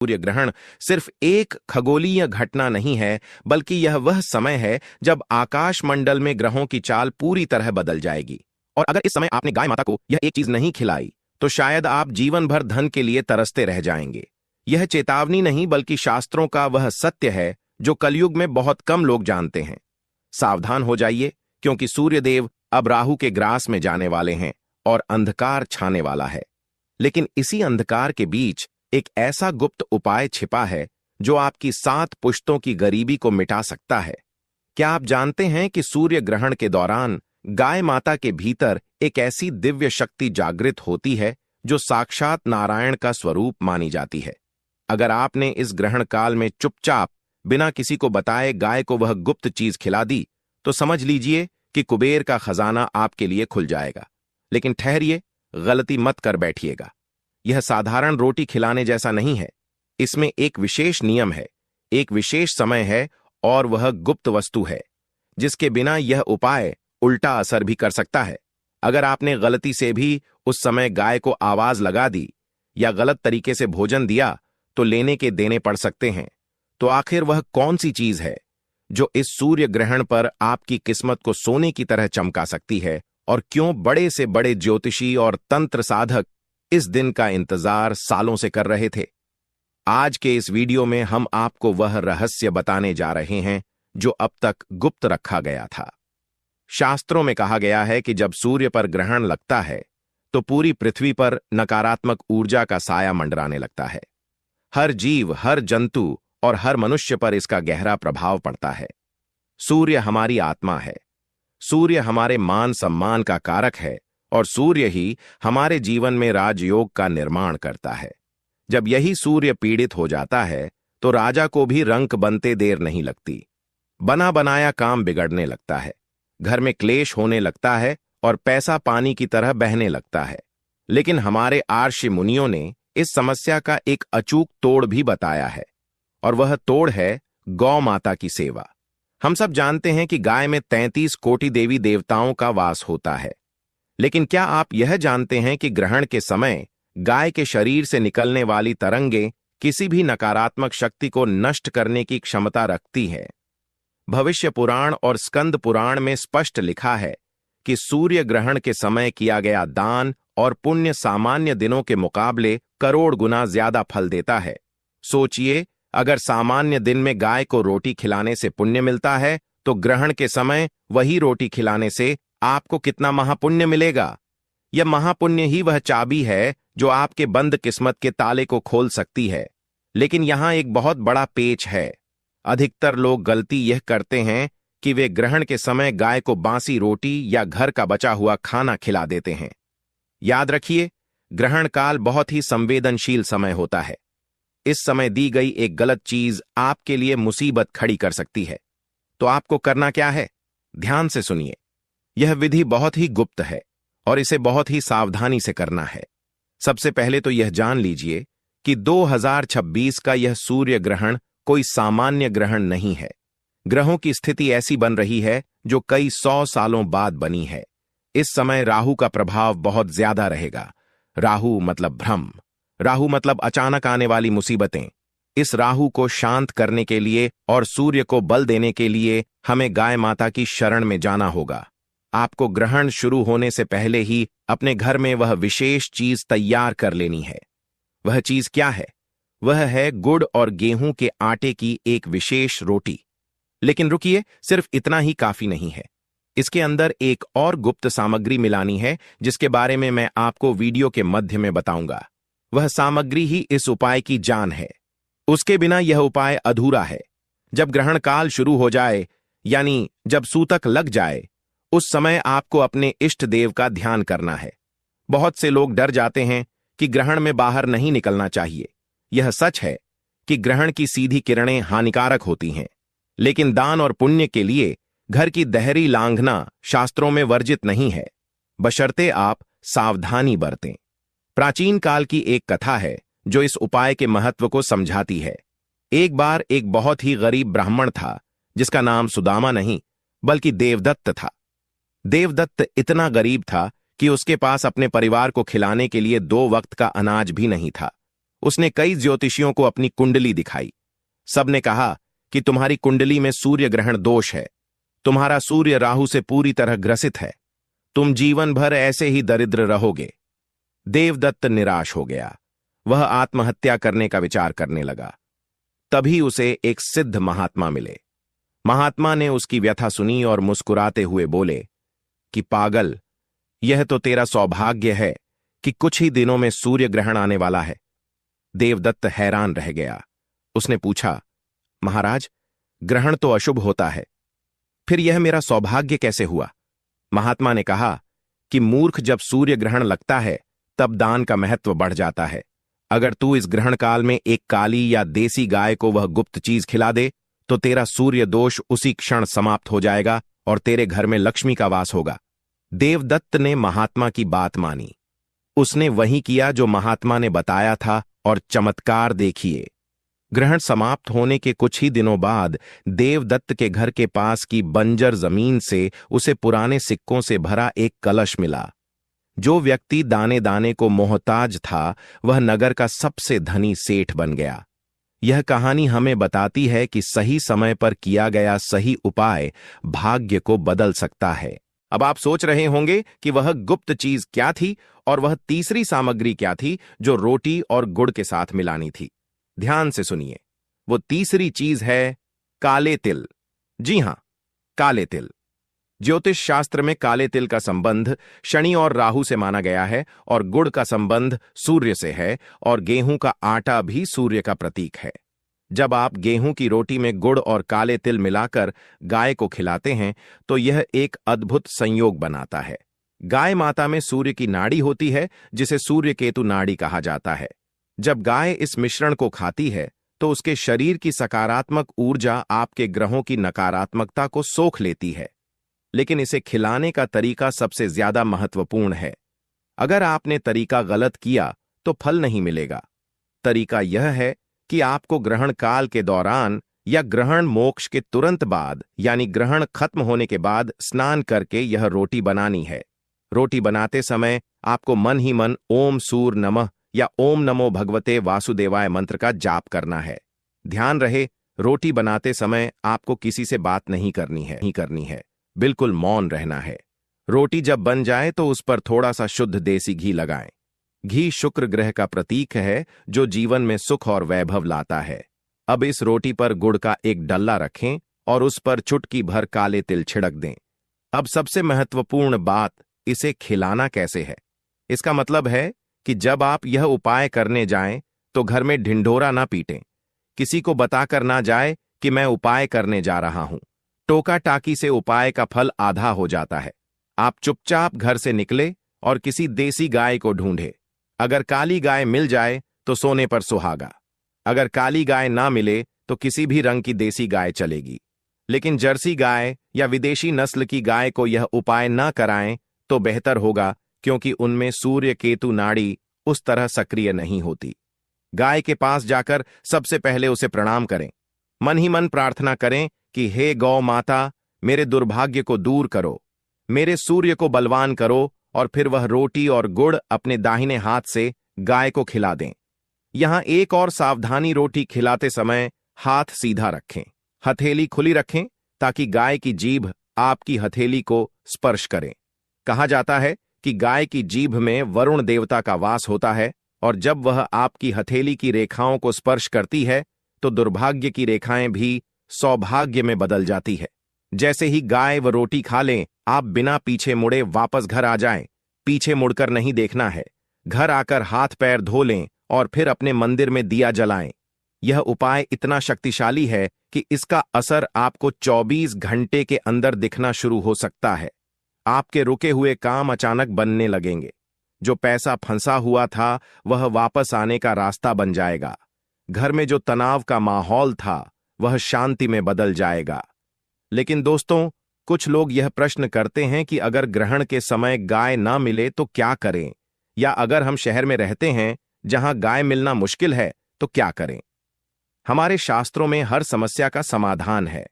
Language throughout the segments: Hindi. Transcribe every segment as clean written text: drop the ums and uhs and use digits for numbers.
सूर्य ग्रहण सिर्फ एक खगोलीय घटना नहीं है, बल्कि यह वह समय है जब आकाश मंडल में ग्रहों की चाल पूरी तरह बदल जाएगी। और अगर इस समय आपने गाय माता को यह एक चीज नहीं खिलाई, तो शायद आप जीवन भर धन के लिए तरसते रह जाएंगे। यह चेतावनी नहीं, बल्कि शास्त्रों का वह सत्य है जो कलयुग में बहुत कम लोग जानते हैं। सावधान हो जाइए, क्योंकि सूर्यदेव अब राहु के ग्रास में जाने वाले हैं और अंधकार छाने वाला है। लेकिन इसी अंधकार के बीच एक ऐसा गुप्त उपाय छिपा है जो आपकी 7 पुश्तों की गरीबी को मिटा सकता है। क्या आप जानते हैं कि सूर्य ग्रहण के दौरान गाय माता के भीतर एक ऐसी दिव्य शक्ति जागृत होती है जो साक्षात नारायण का स्वरूप मानी जाती है। अगर आपने इस ग्रहण काल में चुपचाप बिना किसी को बताए गाय को वह गुप्त चीज खिला दी, तो समझ लीजिए कि कुबेर का खजाना आपके लिए खुल जाएगा। लेकिन ठहरिए, गलती मत कर बैठिएगा। यह साधारण रोटी खिलाने जैसा नहीं है। इसमें एक विशेष नियम है, एक विशेष समय है, और वह गुप्त वस्तु है जिसके बिना यह उपाय उल्टा असर भी कर सकता है। अगर आपने गलती से भी उस समय गाय को आवाज लगा दी या गलत तरीके से भोजन दिया, तो लेने के देने पड़ सकते हैं। तो आखिर वह कौन सी चीज है जो इस सूर्य ग्रहण पर आपकी किस्मत को सोने की तरह चमका सकती है, और क्यों बड़े से बड़े ज्योतिषी और तंत्र साधक इस दिन का इंतजार सालों से कर रहे थे? आज के इस वीडियो में हम आपको वह रहस्य बताने जा रहे हैं जो अब तक गुप्त रखा गया था। शास्त्रों में कहा गया है कि जब सूर्य पर ग्रहण लगता है तो पूरी पृथ्वी पर नकारात्मक ऊर्जा का साया मंडराने लगता है। हर जीव, हर जंतु और हर मनुष्य पर इसका गहरा प्रभाव पड़ता है। सूर्य हमारी आत्मा है, सूर्य हमारे मान सम्मान का कारक है, और सूर्य ही हमारे जीवन में राजयोग का निर्माण करता है। जब यही सूर्य पीड़ित हो जाता है तो राजा को भी रंक बनते देर नहीं लगती। बना बनाया काम बिगड़ने लगता है, घर में क्लेश होने लगता है और पैसा पानी की तरह बहने लगता है। लेकिन हमारे आर्षि मुनियों ने इस समस्या का एक अचूक तोड़ भी बताया है, और वह तोड़ है गौ माता की सेवा। हम सब जानते हैं कि गाय में 33 कोटि देवी देवताओं का वास होता है। लेकिन क्या आप यह जानते हैं कि ग्रहण के समय गाय के शरीर से निकलने वाली तरंगें किसी भी नकारात्मक शक्ति को नष्ट करने की क्षमता रखती हैं? भविष्य पुराण और स्कंद पुराण में स्पष्ट लिखा है कि सूर्य ग्रहण के समय किया गया दान और पुण्य सामान्य दिनों के मुकाबले करोड़ गुना ज्यादा फल देता है। सोचिए, अगर सामान्य दिन में गाय को रोटी खिलाने से पुण्य मिलता है, तो ग्रहण के समय वही रोटी खिलाने से आपको कितना महापुण्य मिलेगा। यह महापुण्य ही वह चाबी है जो आपके बंद किस्मत के ताले को खोल सकती है। लेकिन यहां एक बहुत बड़ा पेच है। अधिकतर लोग गलती यह करते हैं कि वे ग्रहण के समय गाय को बासी रोटी या घर का बचा हुआ खाना खिला देते हैं। याद रखिए, ग्रहण काल बहुत ही संवेदनशील समय होता है। इस समय दी गई एक गलत चीज आपके लिए मुसीबत खड़ी कर सकती है। तो आपको करना क्या है? ध्यान से सुनिए। यह विधि बहुत ही गुप्त है और इसे बहुत ही सावधानी से करना है। सबसे पहले तो यह जान लीजिए कि 2026 का यह सूर्य ग्रहण कोई सामान्य ग्रहण नहीं है। ग्रहों की स्थिति ऐसी बन रही है जो कई 100 सालों बाद बनी है। इस समय राहु का प्रभाव बहुत ज्यादा रहेगा। राहु मतलब भ्रम, राहु मतलब अचानक आने वाली मुसीबतें। इस राहु को शांत करने के लिए और सूर्य को बल देने के लिए हमें गाय माता की शरण में जाना होगा। आपको ग्रहण शुरू होने से पहले ही अपने घर में वह विशेष चीज तैयार कर लेनी है। वह चीज क्या है? वह है गुड़ और गेहूं के आटे की एक विशेष रोटी। लेकिन रुकिए, सिर्फ इतना ही काफी नहीं है। इसके अंदर एक और गुप्त सामग्री मिलानी है जिसके बारे में मैं आपको वीडियो के मध्य में बताऊंगा। वह सामग्री ही इस उपाय की जान है। उसके बिना यह उपाय अधूरा है। जब ग्रहण काल शुरू हो जाए, यानी जब सूतक लग जाए, उस समय आपको अपने इष्ट देव का ध्यान करना है। बहुत से लोग डर जाते हैं कि ग्रहण में बाहर नहीं निकलना चाहिए। यह सच है कि ग्रहण की सीधी किरणें हानिकारक होती हैं, लेकिन दान और पुण्य के लिए घर की देहरी लांघना शास्त्रों में वर्जित नहीं है, बशर्ते आप सावधानी बरतें। प्राचीन काल की एक कथा है जो इस उपाय के महत्व को समझाती है। एक बार एक बहुत ही गरीब ब्राह्मण था जिसका नाम सुदामा नहीं बल्कि देवदत्त था। देवदत्त इतना गरीब था कि उसके पास अपने परिवार को खिलाने के लिए 2 वक्त का अनाज भी नहीं था। उसने कई ज्योतिषियों को अपनी कुंडली दिखाई। सबने कहा कि तुम्हारी कुंडली में सूर्य ग्रहण दोष है, तुम्हारा सूर्य राहु से पूरी तरह ग्रसित है, तुम जीवन भर ऐसे ही दरिद्र रहोगे। देवदत्त निराश हो गया। वह आत्महत्या करने का विचार करने लगा। तभी उसे एक सिद्ध महात्मा मिले। महात्मा ने उसकी व्यथा सुनी और मुस्कुराते हुए बोले कि पागल, यह तो तेरा सौभाग्य है कि कुछ ही दिनों में सूर्य ग्रहण आने वाला है। देवदत्त हैरान रह गया। उसने पूछा, महाराज, ग्रहण तो अशुभ होता है, फिर यह मेरा सौभाग्य कैसे हुआ? महात्मा ने कहा कि मूर्ख, जब सूर्य ग्रहण लगता है तब दान का महत्व बढ़ जाता है। अगर तू इस ग्रहण काल में एक काली या देसी गाय को वह गुप्त चीज खिला दे तो तेरा सूर्य दोष उसी क्षण समाप्त हो जाएगा और तेरे घर में लक्ष्मी का वास होगा। देवदत्त ने महात्मा की बात मानी। उसने वही किया जो महात्मा ने बताया था और चमत्कार देखिए। ग्रहण समाप्त होने के कुछ ही दिनों बाद देवदत्त के घर के पास की बंजर जमीन से उसे पुराने सिक्कों से भरा एक कलश मिला। जो व्यक्ति दाने दाने को मोहताज था वह नगर का सबसे धनी सेठ बन गया। यह कहानी हमें बताती है कि सही समय पर किया गया सही उपाय भाग्य को बदल सकता है। अब आप सोच रहे होंगे कि वह गुप्त चीज क्या थी और वह तीसरी सामग्री क्या थी जो रोटी और गुड़ के साथ मिलानी थी। ध्यान से सुनिए, वो तीसरी चीज है काले तिल। जी हां, काले तिल। ज्योतिष शास्त्र में काले तिल का संबंध शनि और राहु से माना गया है और गुड़ का संबंध सूर्य से है और गेहूं का आटा भी सूर्य का प्रतीक है। जब आप गेहूं की रोटी में गुड़ और काले तिल मिलाकर गाय को खिलाते हैं तो यह एक अद्भुत संयोग बनाता है। गाय माता में सूर्य की नाड़ी होती है जिसे सूर्य केतु नाड़ी कहा जाता है। जब गाय इस मिश्रण को खाती है तो उसके शरीर की सकारात्मक ऊर्जा आपके ग्रहों की नकारात्मकता को सोख लेती है। लेकिन इसे खिलाने का तरीका सबसे ज्यादा महत्वपूर्ण है। अगर आपने तरीका गलत किया तो फल नहीं मिलेगा। तरीका यह है कि आपको ग्रहण काल के दौरान या ग्रहण मोक्ष के तुरंत बाद यानी ग्रहण खत्म होने के बाद स्नान करके यह रोटी बनानी है। रोटी बनाते समय आपको मन ही मन ओम सूर नमः या ओम नमो भगवते वासुदेवाय मंत्र का जाप करना है। ध्यान रहे, रोटी बनाते समय आपको किसी से बात नहीं करनी है, बिल्कुल मौन रहना है। रोटी जब बन जाए तो उस पर थोड़ा सा शुद्ध देसी घी लगाएं। घी शुक्र ग्रह का प्रतीक है जो जीवन में सुख और वैभव लाता है। अब इस रोटी पर गुड़ का एक डल्ला रखें और उस पर चुटकी भर काले तिल छिड़क दें। अब सबसे महत्वपूर्ण बात, इसे खिलाना कैसे है। इसका मतलब है कि जब आप यह उपाय करने जाएं तो घर में ढिंढोरा ना पीटें। किसी को बताकर ना जाए कि मैं उपाय करने जा रहा हूं। टोका टाकी से उपाय का फल आधा हो जाता है। आप चुपचाप घर से निकले और किसी देसी गाय को ढूंढे। अगर काली गाय मिल जाए तो सोने पर सुहागा। अगर काली गाय ना मिले तो किसी भी रंग की देसी गाय चलेगी। लेकिन जर्सी गाय या विदेशी नस्ल की गाय को यह उपाय ना कराएं तो बेहतर होगा, क्योंकि उनमें सूर्य केतु नाड़ी उस तरह सक्रिय नहीं होती। गाय के पास जाकर सबसे पहले उसे प्रणाम करें। मन ही मन प्रार्थना करें कि हे गौ माता, मेरे दुर्भाग्य को दूर करो, मेरे सूर्य को बलवान करो, और फिर वह रोटी और गुड़ अपने दाहिने हाथ से गाय को खिला दें। यहां एक और सावधानी, रोटी खिलाते समय हाथ सीधा रखें, हथेली खुली रखें ताकि गाय की जीभ आपकी हथेली को स्पर्श करे। कहा जाता है कि गाय की जीभ में वरुण देवता का वास होता है और जब वह आपकी हथेली की रेखाओं को स्पर्श करती है तो दुर्भाग्य की रेखाएं भी सौभाग्य में बदल जाती है। जैसे ही गाय व रोटी खा लें, आप बिना पीछे मुड़े वापस घर आ जाएं। पीछे मुड़कर नहीं देखना है। घर आकर हाथ पैर धो लें और फिर अपने मंदिर में दिया जलाएं। यह उपाय इतना शक्तिशाली है कि इसका असर आपको 24 घंटे के अंदर दिखना शुरू हो सकता है। आपके रुके हुए काम अचानक बनने लगेंगे। जो पैसा फंसा हुआ था वह वापस आने का रास्ता बन जाएगा। घर में जो तनाव का माहौल था वह शांति में बदल जाएगा। लेकिन दोस्तों, कुछ लोग यह प्रश्न करते हैं कि अगर ग्रहण के समय गाय ना मिले तो क्या करें, या अगर हम शहर में रहते हैं जहां गाय मिलना मुश्किल है तो क्या करें। हमारे शास्त्रों में हर समस्या का समाधान है।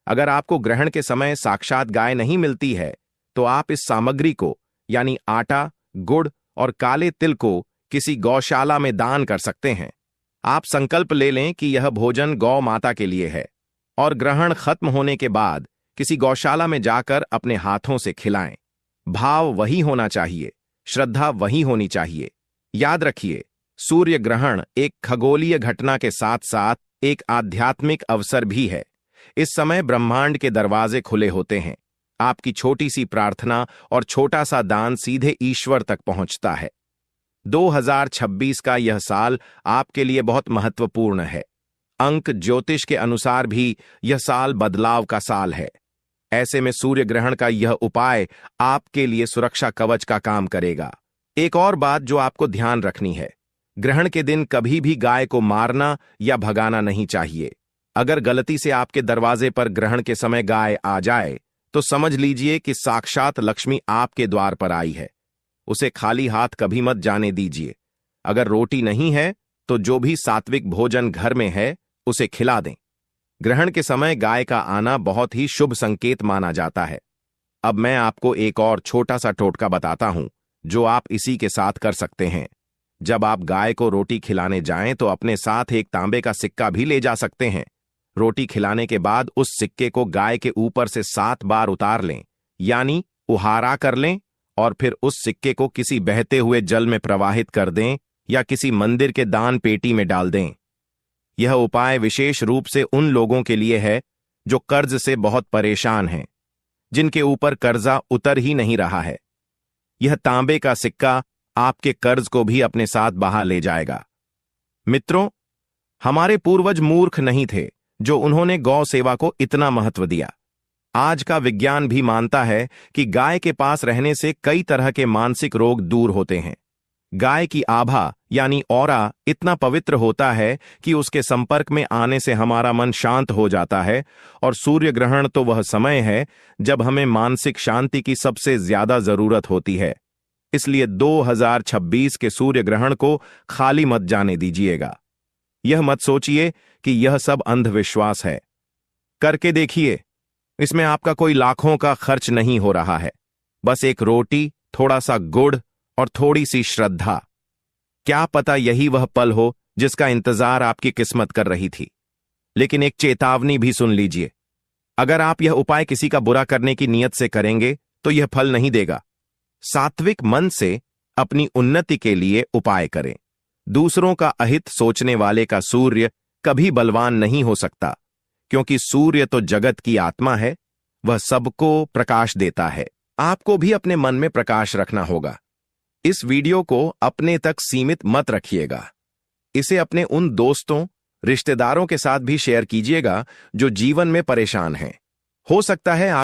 अगर आपको ग्रहण के समय साक्षात गाय नहीं मिलती है तो आप इस सामग्री को यानी आटा, गुड़ और काले तिल को किसी गौशाला में दान कर सकते हैं। आप संकल्प ले लें कि यह भोजन गौ माता के लिए है और ग्रहण खत्म होने के बाद किसी गौशाला में जाकर अपने हाथों से खिलाएं। भाव वही होना चाहिए, श्रद्धा वही होनी चाहिए। याद रखिए, सूर्य ग्रहण एक खगोलीय घटना के साथ साथ एक आध्यात्मिक अवसर भी है। इस समय ब्रह्मांड के दरवाजे खुले होते हैं। आपकी छोटी सी प्रार्थना और छोटा सा दान सीधे ईश्वर तक पहुंचता है। 2026 का यह साल आपके लिए बहुत महत्वपूर्ण है। अंक ज्योतिष के अनुसार भी यह साल बदलाव का साल है। ऐसे में सूर्य ग्रहण का यह उपाय आपके लिए सुरक्षा कवच का काम करेगा। एक और बात जो आपको ध्यान रखनी है, ग्रहण के दिन कभी भी गाय को मारना या भगाना नहीं चाहिए। अगर गलती से आपके दरवाजे पर ग्रहण के समय गाय आ जाए तो समझ लीजिए कि साक्षात लक्ष्मी आपके द्वार पर आई है। उसे खाली हाथ कभी मत जाने दीजिए। अगर रोटी नहीं है तो जो भी सात्विक भोजन घर में है उसे खिला दें। ग्रहण के समय गाय का आना बहुत ही शुभ संकेत माना जाता है। अब मैं आपको एक और छोटा सा टोटका बताता हूं जो आप इसी के साथ कर सकते हैं। जब आप गाय को रोटी खिलाने जाएं तो अपने साथ एक तांबे का सिक्का भी ले जा सकते हैं। रोटी खिलाने के बाद उस सिक्के को गाय के ऊपर से 7 बार उतार लें, यानी उहारा कर लें, और फिर उस सिक्के को किसी बहते हुए जल में प्रवाहित कर दें या किसी मंदिर के दान पेटी में डाल दें। यह उपाय विशेष रूप से उन लोगों के लिए है जो कर्ज से बहुत परेशान हैं, जिनके ऊपर कर्जा उतर ही नहीं रहा है। यह तांबे का सिक्का आपके कर्ज को भी अपने साथ बहा ले जाएगा। मित्रों, हमारे पूर्वज मूर्ख नहीं थे जो उन्होंने गौ सेवा को इतना महत्व दिया। आज का विज्ञान भी मानता है कि गाय के पास रहने से कई तरह के मानसिक रोग दूर होते हैं। गाय की आभा यानी ऑरा इतना पवित्र होता है कि उसके संपर्क में आने से हमारा मन शांत हो जाता है, और सूर्य ग्रहण तो वह समय है जब हमें मानसिक शांति की सबसे ज्यादा जरूरत होती है। इसलिए 2026 के सूर्य ग्रहण को खाली मत जाने दीजिएगा। यह मत सोचिए कि यह सब अंधविश्वास है। करके देखिए, इसमें आपका कोई लाखों का खर्च नहीं हो रहा है। बस एक रोटी, थोड़ा सा गुड़ और थोड़ी सी श्रद्धा। क्या पता यही वह पल हो जिसका इंतजार आपकी किस्मत कर रही थी। लेकिन एक चेतावनी भी सुन लीजिए, अगर आप यह उपाय किसी का बुरा करने की नीयत से करेंगे तो यह फल नहीं देगा। सात्विक मन से अपनी उन्नति के लिए उपाय करें। दूसरों का अहित सोचने वाले का सूर्य कभी बलवान नहीं हो सकता, क्योंकि सूर्य तो जगत की आत्मा है, वह सबको प्रकाश देता है। आपको भी अपने मन में प्रकाश रखना होगा। इस वीडियो को अपने तक सीमित मत रखिएगा। इसे अपने उन दोस्तों, रिश्तेदारों के साथ भी शेयर कीजिएगा जो जीवन में परेशान हैं। हो सकता है